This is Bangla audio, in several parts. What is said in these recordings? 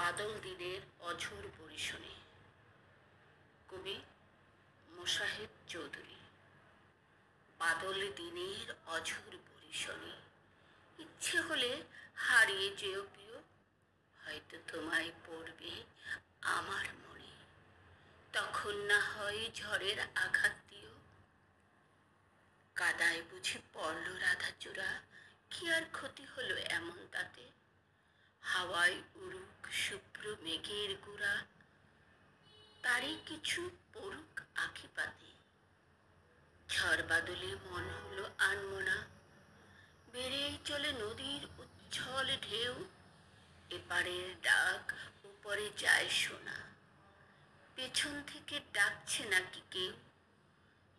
বাদল দিনের অঝোর পরিশনে। কবি মোশাহেদ চৌধুরী। বাদল দিনের অঝোর পরিশনে, ইচ্ছে হলে হারিয়ে যেও প্রিয়, হয়তো তোমায় পড়বে আমার মনে। তখন না হয় ঝড়ের আঘাত দিও। কাদায় বুঝি পড়ল রাধা চূড়া, কি আর ক্ষতি হলো এমন তাতে? হাওয়ায় উড়ুক শুভ্র মেঘের গুড়া, তারই কিছু পড়ুক আঁখি পাতে। ঝড় বাদলে মন হলো আনমনা, বেড়েই চলে নদীর উচ্ছল ঢেউ। এপারের ডাক উপরে যায় শোনা, পেছন থেকে ডাকছে নাকি কেউ।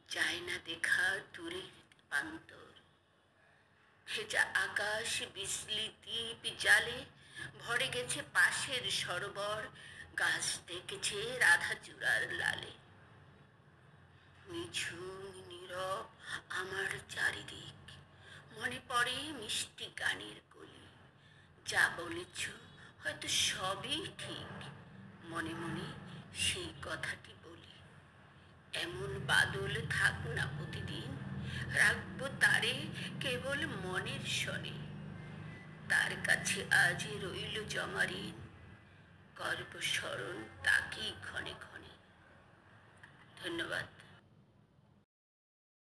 যায় না দেখা দূরের প্রান্তর, ভেজা আকাশ বিজলি দ্বীপ জালে ভরে গেছে পাশের সরোবর। গাছ ডেকেছে রাধা চূড়ার লালে। নিঝুম নীরব আমার চারিদিক, মনে পড়ে মিষ্টি গানের কলি। যা বলেছ হয়তো সবই ঠিক, মনে মনে সেই কথাটি বলি। এমন বাদল থাক না প্রতিদিন, রাখবো তারে কেবল মনের শনে। তার কাছে আজ রইল জমারিন, করব স্মরণ তাকেই ক্ষণে ক্ষণে। ধন্যবাদ।